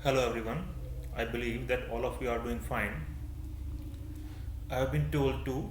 Hello everyone. I believe that all of you are doing fine. I have been told to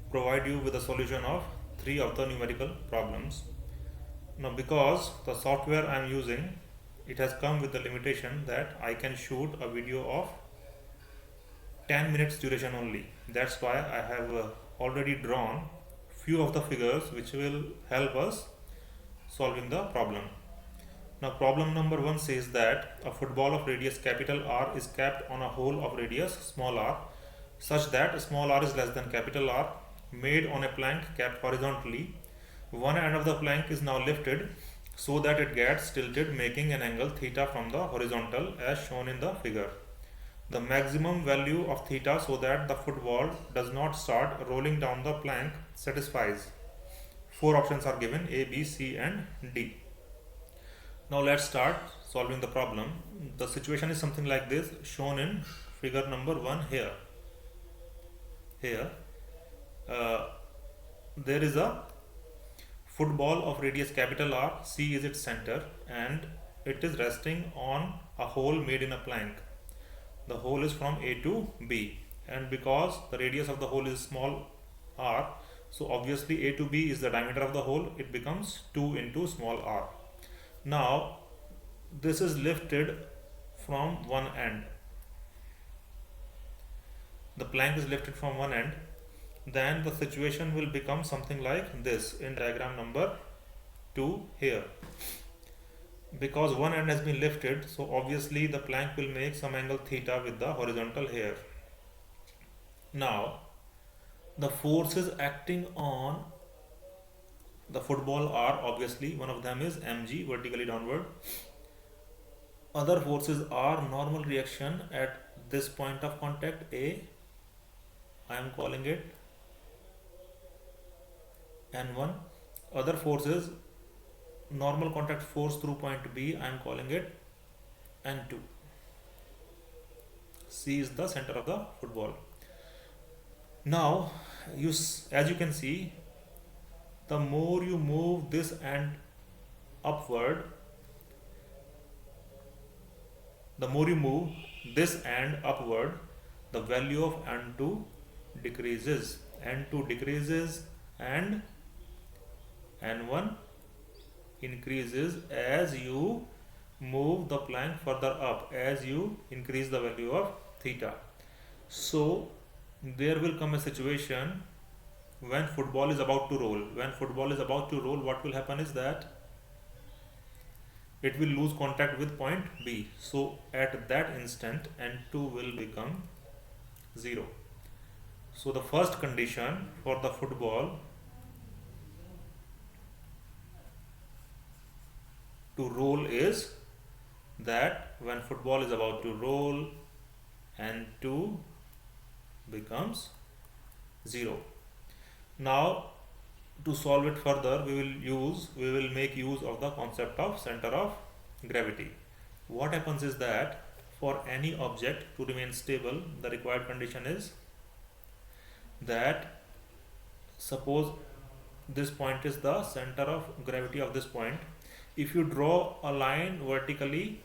provide you with a solution of three of the numerical problems. Now, because the software I am using, it has come with the limitation that I can shoot a video of 10 minutes duration only. That's why I have already drawn few of the figures which will help us solving the problem. Now, problem number one says that a football of radius capital R is capped on a hole of radius small r such that small r is less than capital R, made on a plank capped horizontally. One end of the plank is now lifted so that it gets tilted, making an angle theta from the horizontal as shown in the figure. The maximum value of theta so that the football does not start rolling down the plank satisfies. Four options are given: A, B, C, and D. Now let's start solving the problem. The situation is something like this, shown in figure number 1 here. Here, uh, there is a football of radius capital R, C is its center, and it is resting on a hole made in a plank. The hole is from A to B, and because the radius of the hole is small r, so obviously A to B is the diameter of the hole, it becomes 2 into small r. Now this is lifted from one end. The plank is lifted from one end. Then the situation will become something like this in diagram number 2 here. Because one end has been lifted, so obviously the plank will make some angle theta with the horizontal here. Now the forces acting on the football are obviously, one of them is mg, vertically downward. Other forces are normal reaction at this point of contact A, I am calling it N1. Other forces, normal contact force through point B, I am calling it N2. C is the center of the football. Now as you can see, the more you move this end upward, the more you move this end upward, the value of N2 decreases. N2 decreases and N1 increases as you move the plank further up, as you increase the value of theta. So there will come a situation when football is about to roll. When football is about to roll, what will happen is that it will lose contact with point B. So at that instant N2 will become 0. So the first condition for the football to roll is that when football is about to roll, N2 becomes 0. Now to solve it further, we will make use of the concept of center of gravity. What happens is that for any object to remain stable, the required condition is that, suppose this point is the center of gravity of this point. If you draw a line vertically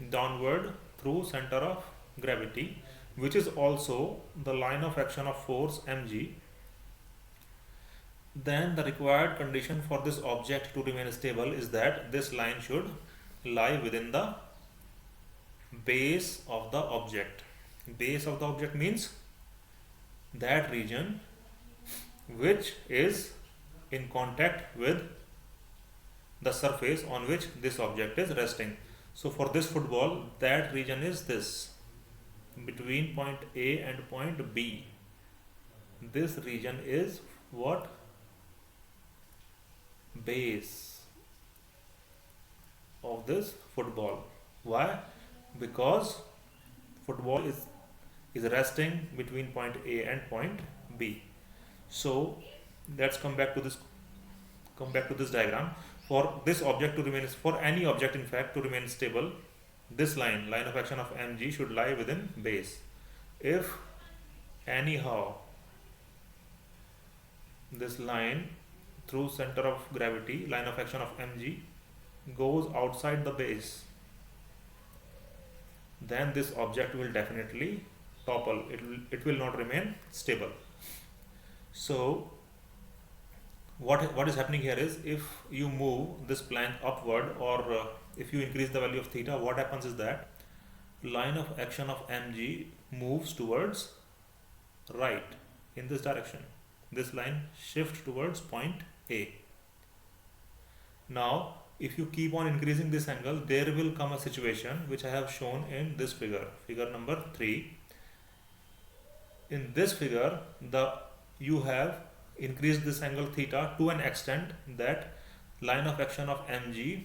downward through center of gravity, which is also the line of action of force mg, then the required condition for this object to remain stable is that this line should lie within the base of the object. Base of the object means that region which is in contact with the surface on which this object is resting. So for this football, that region is this, between point A and point B. This region is what? Base of this football. Why? Because football is resting between point A and point B. So let's come back to this diagram. For this object to remain, for any object in fact to remain stable, this line of action of mg should lie within base. If anyhow this line through center of gravity, line of action of mg, goes outside the base, then this object will definitely topple. It will not remain stable. So what is happening here is, if you move this plank upward, or if you increase the value of theta, what happens is that line of action of mg moves towards right in this direction. This line shifts towards point A. Now if you keep on increasing this angle, there will come a situation which I have shown in this figure number 3. In this figure, you have increased this angle theta to an extent that line of action of mg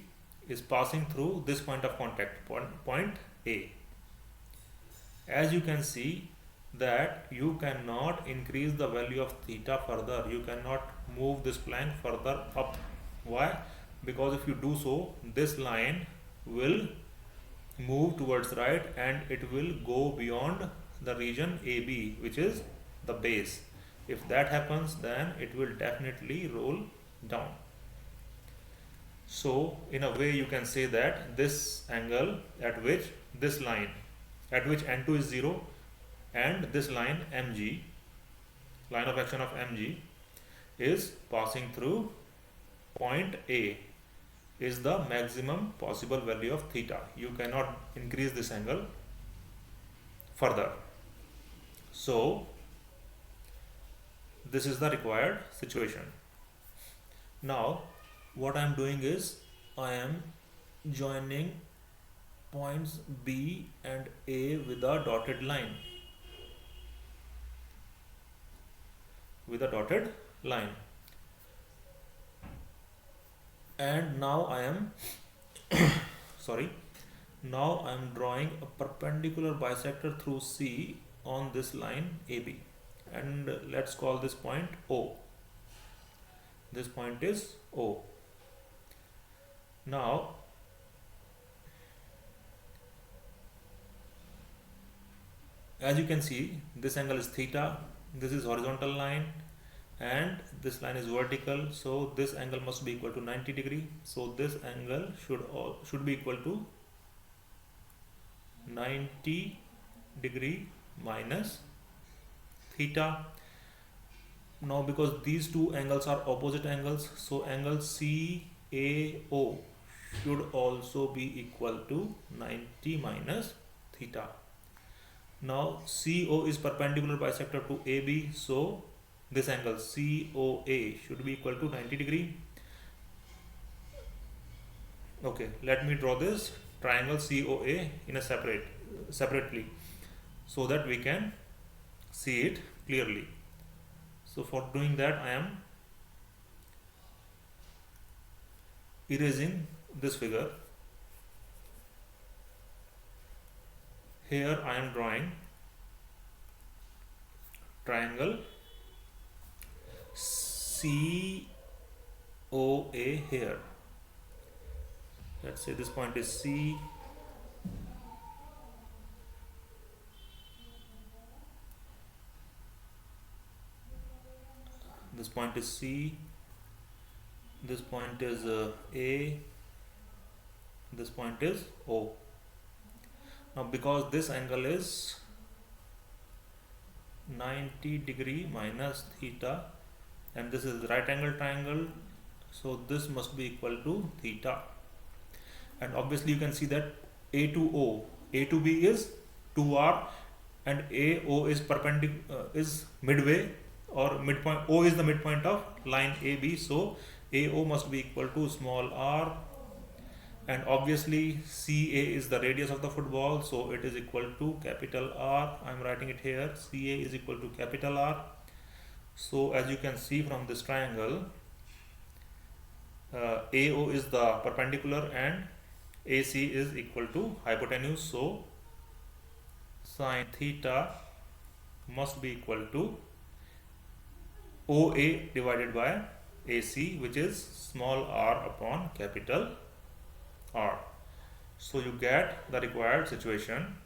is passing through this point of contact, point A. As you can see that you cannot increase the value of theta further, you cannot move this plank further up. Why? Because if you do so, this line will move towards right and it will go beyond the region AB, which is the base. If that happens, then it will definitely roll down. So in a way you can say that this angle at which this line, at which n2 is 0, and this line mg, line of action of mg, is passing through point A, is the maximum possible value of theta. You cannot increase this angle further. So this is the required situation. Now what I am doing is, I am joining points B and A with a dotted line. And now I am now I am drawing a perpendicular bisector through C on this line AB, and let's call this point O. This point is O. Now as you can see, this angle is theta, this is horizontal line, and this line is vertical, so this angle must be equal to 90 degree. So this angle should be equal to 90 degree minus theta. Now because these two angles are opposite angles, so angle CAO should also be equal to 90 minus theta. Now CO is perpendicular bisector to AB, so this angle COA should be equal to 90 degree. Okay, let me draw this triangle COA in a separately, so that we can see it clearly. So for doing that, I am erasing this figure. Here I am drawing triangle COA here. Let's say this point is C, this point is C, this point is A, this point is O. Now because this angle is 90 degree minus theta, and this is right angle triangle, so this must be equal to theta. And obviously you can see that A to O, A to B is 2R, and AO is is midway or midpoint. O is the midpoint of line AB, so AO must be equal to small r, and obviously CA is the radius of the football, so it is equal to capital R. I am writing it here, CA is equal to capital R. So as you can see from this triangle, AO is the perpendicular and AC is equal to hypotenuse, so sine theta must be equal to OA divided by AC, which is small r upon capital R. So you get the required situation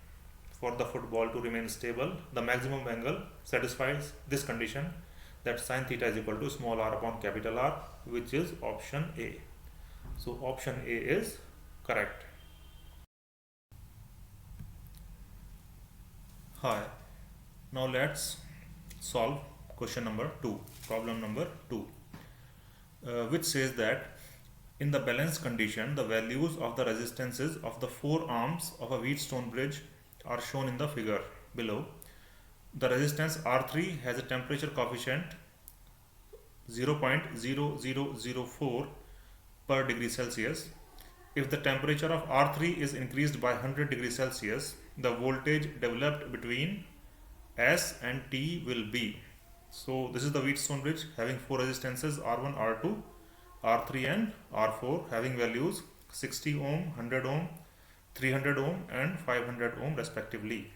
for the football to remain stable. The maximum angle satisfies this condition, that sine theta is equal to small r upon capital R, which is option A. So option A is correct. Hi, now let's solve question number 2, problem number 2, which says that in the balanced condition, the values of the resistances of the four arms of a Wheatstone bridge are shown in the figure below. The resistance R3 has a temperature coefficient 0.0004 per degree Celsius. If the temperature of R3 is increased by 100 degrees Celsius, the voltage developed between S and T will be. So this is the Wheatstone bridge having four resistances R1, R2, R3 and R4 having values 60 ohm, 100 ohm, 300 ohm and 500 ohm respectively.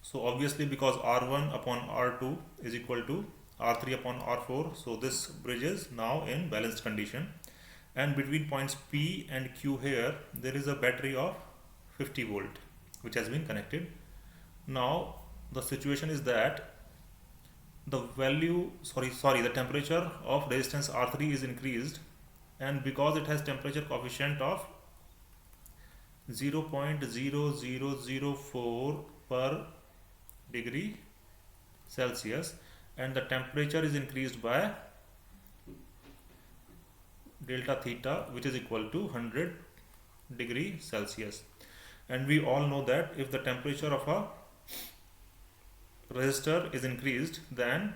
So obviously because R1 upon R2 is equal to R3 upon R4, so this bridge is now in balanced condition, and between points P and Q here there is a battery of 50 volt which has been connected. Now the situation is that the the temperature of resistance R3 is increased, and because it has temperature coefficient of 0.0004 per degree Celsius, and the temperature is increased by delta theta, which is equal to 100 degree Celsius. And we all know that if the temperature of a resistor is increased, then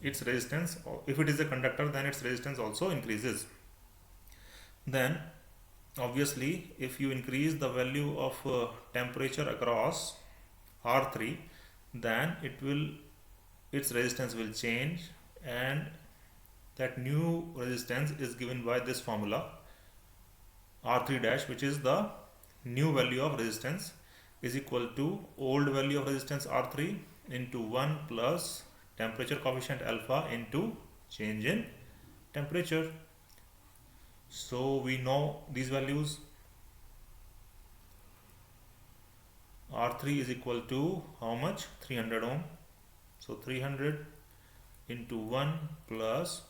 its resistance, if it is a conductor, then its resistance also increases. Then obviously if you increase the value of temperature across R3, then its resistance will change, and that new resistance is given by this formula R3 dash, which is the new value of resistance, is equal to old value of resistance R3 into 1 plus temperature coefficient alpha into change in temperature. So we know these values. R3 is equal to how much? 300 ohm. So 300 into 1 plus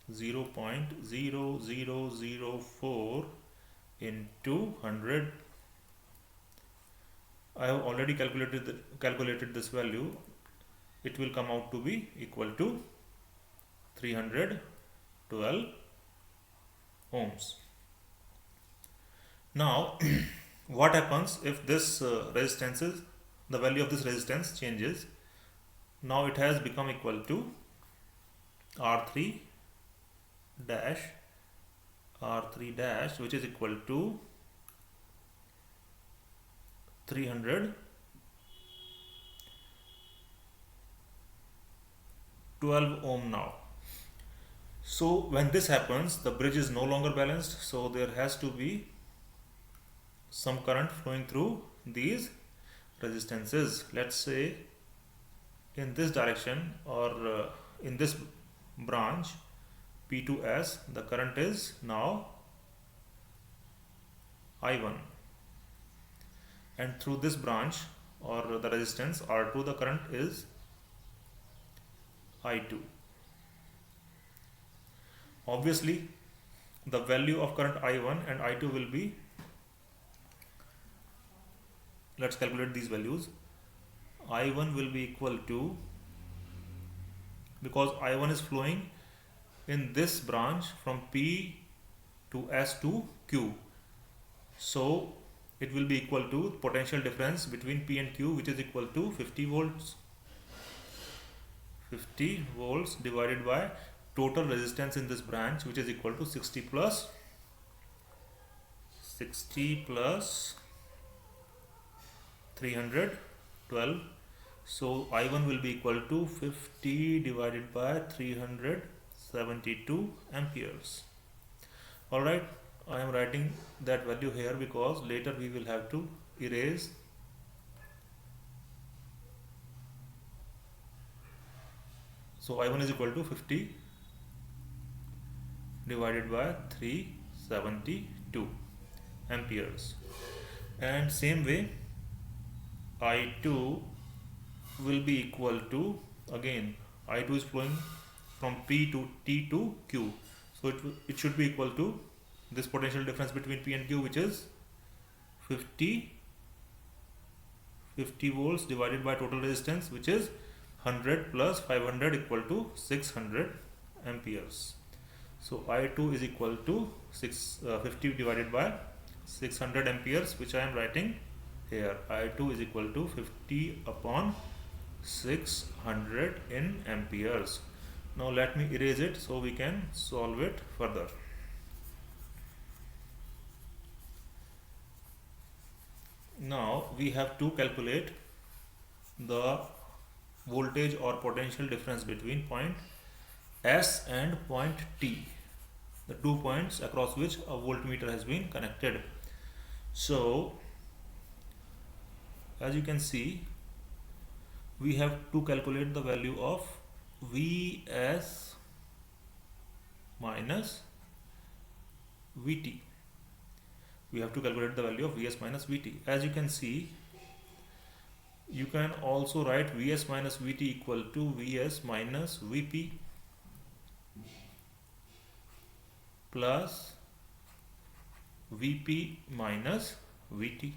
0.0004 into 100. I have already calculated this value. It will come out to be equal to 312 ohms. Now what happens if this the value of this resistance changes? Now it has become equal to R3 dash, which is equal to 312 ohm now. So when this happens, the bridge is no longer balanced, so there has to be some current flowing through these resistances. Let's say in this direction, or in this branch P to S, the current is now I1, and through this branch or the resistance R2, the current is I2. Obviously the value of current I1 and I2 will be, let's calculate these values. I1 will be equal to, because I1 is flowing in this branch from P to S to Q, so it will be equal to potential difference between P and Q, which is equal to 50 volts. 50 volts divided by total resistance in this branch, which is equal to 60 plus 312. So I1 will be equal to 50 divided by 372 amperes. Alright, I am writing that value here because later we will have to erase. So I1 is equal to 50 divided by 372 amperes, and same way I2 will be equal to, again I2 is flowing from P to T to Q, so it should be equal to this potential difference between P and Q, which is 50 50 volts divided by total resistance, which is 100 plus 500 equal to 600 amperes. So I2 is equal to 50 divided by 600 amperes, which I am writing here. I2 is equal to 50 upon 600 in amperes. Now let me erase it so we can solve it further. Now we have to calculate the voltage or potential difference between point S and point T, the 2 points across which a voltmeter has been connected. So as you can see, we have to calculate the value of Vs minus Vt. We have to calculate the value of Vs minus Vt. As you can see, you can also write Vs minus Vt equal to Vs minus Vp plus Vp minus Vt,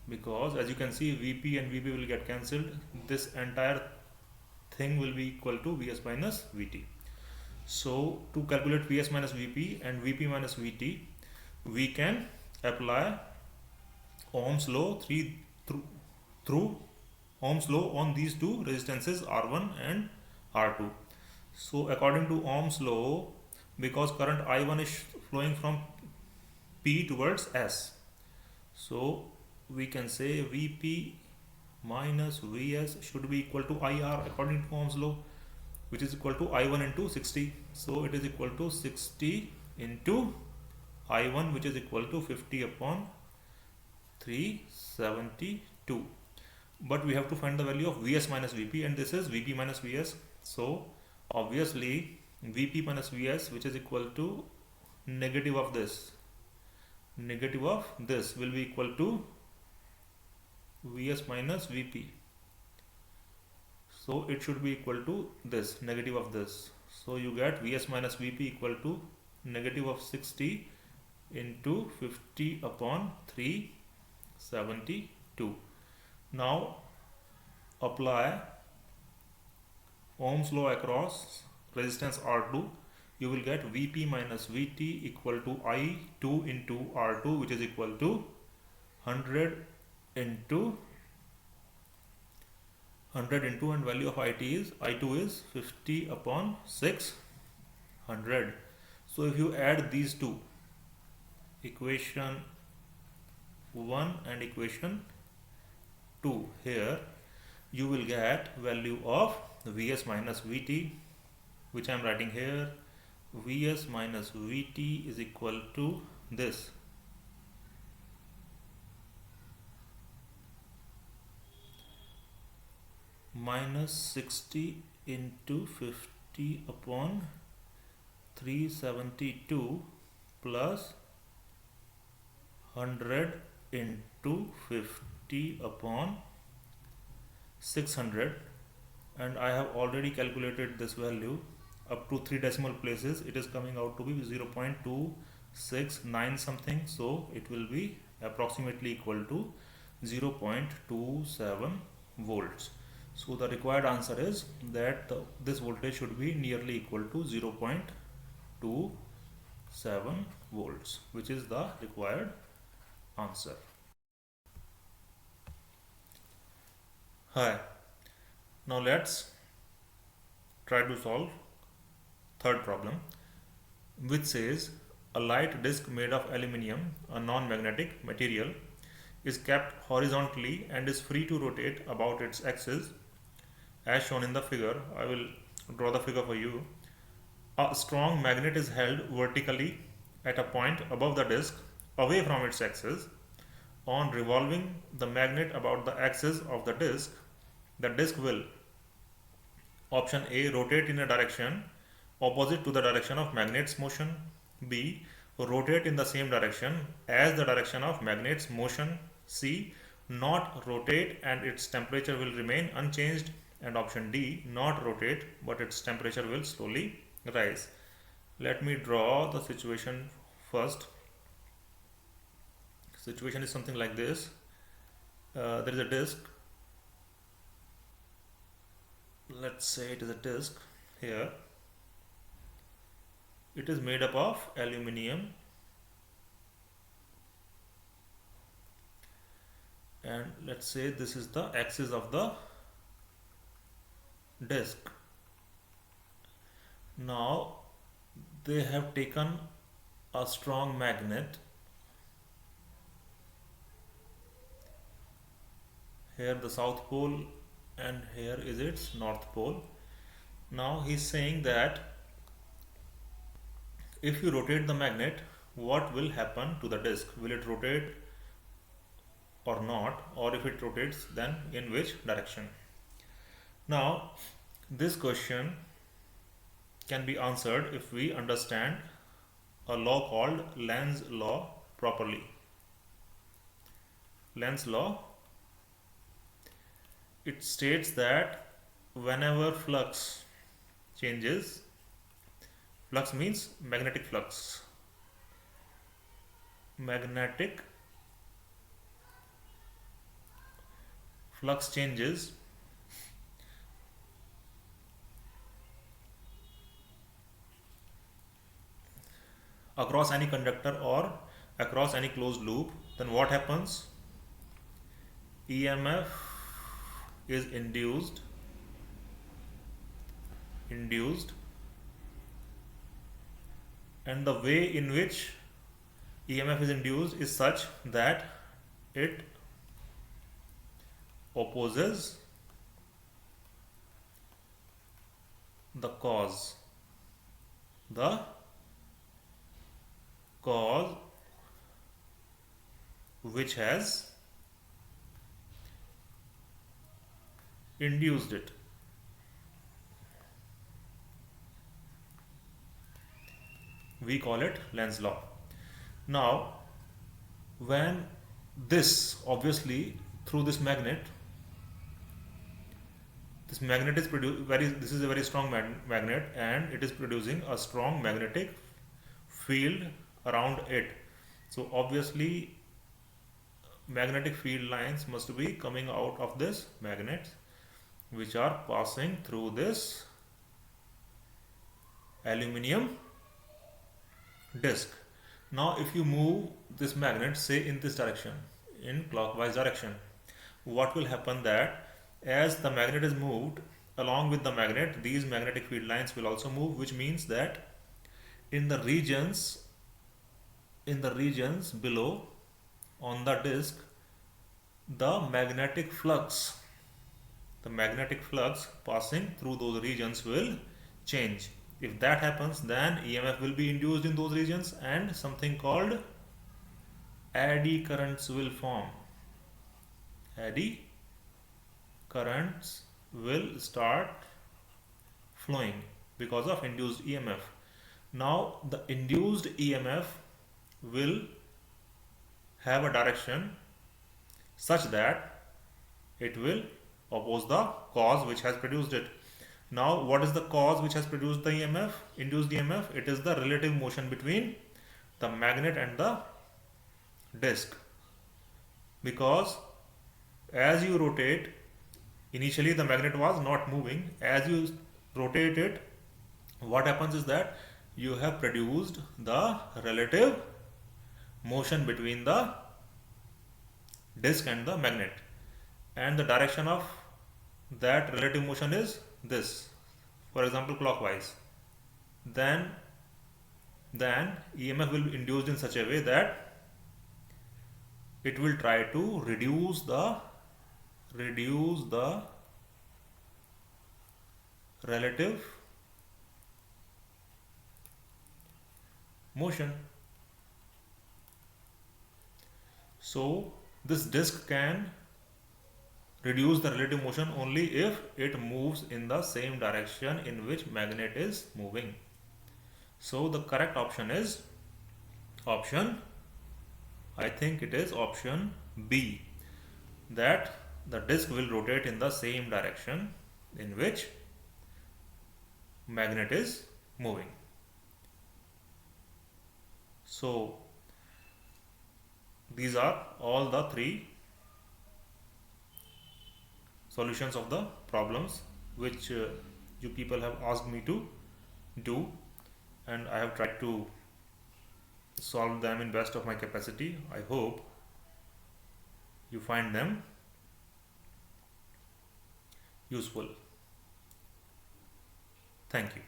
because as you can see, Vp and Vp will get cancelled. This entire thing will be equal to Vs minus Vt. So to calculate Vs minus Vp and Vp minus Vt, we can apply Ohm's law through Ohm's law on these two resistances R1 and R2. So according to Ohm's law, because current I1 is flowing from P towards S, so we can say Vp minus Vs should be equal to IR according to Ohm's law, which is equal to I1 into 60. So it is equal to 60 into I1, which is equal to 50 upon 372. But we have to find the value of Vs minus Vp, and this is Vp minus Vs. So obviously Vp minus Vs, which is equal to negative of this will be equal to Vs minus Vp. So it should be equal to this, negative of this. So you get Vs minus Vp equal to negative of 60 into 50 upon 372. Now apply Ohm's law across resistance R2. You will get Vp minus Vt equal to I2 into R2, which is equal to 100 into and value of I2 is 50 upon 600. So if you add these two, equation 1 and equation 2 here, you will get value of Vs minus Vt, which I am writing here. Vs minus Vt is equal to this, minus 60 into 50 upon 372 plus 100 into 50 upon 600, and I have already calculated this value up to 3 decimal places. It is coming out to be 0.269 something, so it will be approximately equal to 0.27 volts. So the required answer is that this voltage should be nearly equal to 0.27 volts, which is the required answer. Hi, now let's try to solve third problem, which says a light disc made of aluminium, a non-magnetic material, is kept horizontally and is free to rotate about its axis as shown in the figure. I will draw the figure for you. A strong magnet is held vertically at a point above the disc away from its axis. On revolving the magnet about the axis of the disc will, option A, rotate in a direction opposite to the direction of magnet's motion, B, rotate in the same direction as the direction of magnet's motion, C, not rotate and its temperature will remain unchanged, and option D, not rotate but its temperature will slowly rise. Let me draw the situation first. Situation is something like this. there is a disc. Let's say it is a disc here. It is made up of aluminium, and let's say this is the axis of the disc. Now they have taken a strong magnet. Here the south pole and here is its north pole. Now he is saying that if you rotate the magnet, what will happen to the disc? Will it rotate or not? Or if it rotates, then in which direction? Now this question can be answered if we understand a law called Lenz's law properly. Lenz's law, it states that whenever flux changes, flux means magnetic flux, magnetic flux changes across any conductor or across any closed loop, then what happens? EMF is induced, and the way in which EMF is induced is such that it opposes the cause which has induced it. We call it Lenz's law. Now when this, obviously through this magnet is this is a very strong magnet, and it is producing a strong magnetic field around it. So obviously magnetic field lines must be coming out of this magnet, which are passing through this aluminium disc. Now if you move this magnet, say in this direction, in clockwise direction, what will happen that as the magnet is moved, along with the magnet, these magnetic field lines will also move, which means that in the regions below on the disc, the magnetic flux passing through those regions will change. If that happens, then EMF will be induced in those regions and something called eddy currents will form. Eddy currents will start flowing because of induced EMF. Now the induced EMF will have a direction such that it will oppose the cause which has produced it. Now what is the cause which has produced the EMF, induced EMF? It is the relative motion between the magnet and the disc, because as you rotate, initially the magnet was not moving, as you rotate it, what happens is that you have produced the relative motion between the disc and the magnet, and the direction of that relative motion is this, for example clockwise. Then EMF will be induced in such a way that it will try to reduce the relative motion. So this disc can reduce the relative motion only if it moves in the same direction in which magnet is moving. So the correct option is option, I think it is option B, that the disc will rotate in the same direction in which magnet is moving. So these are all the three solutions of the problems which you people have asked me to do, and I have tried to solve them in best of my capacity. I hope you find them useful. Thank you.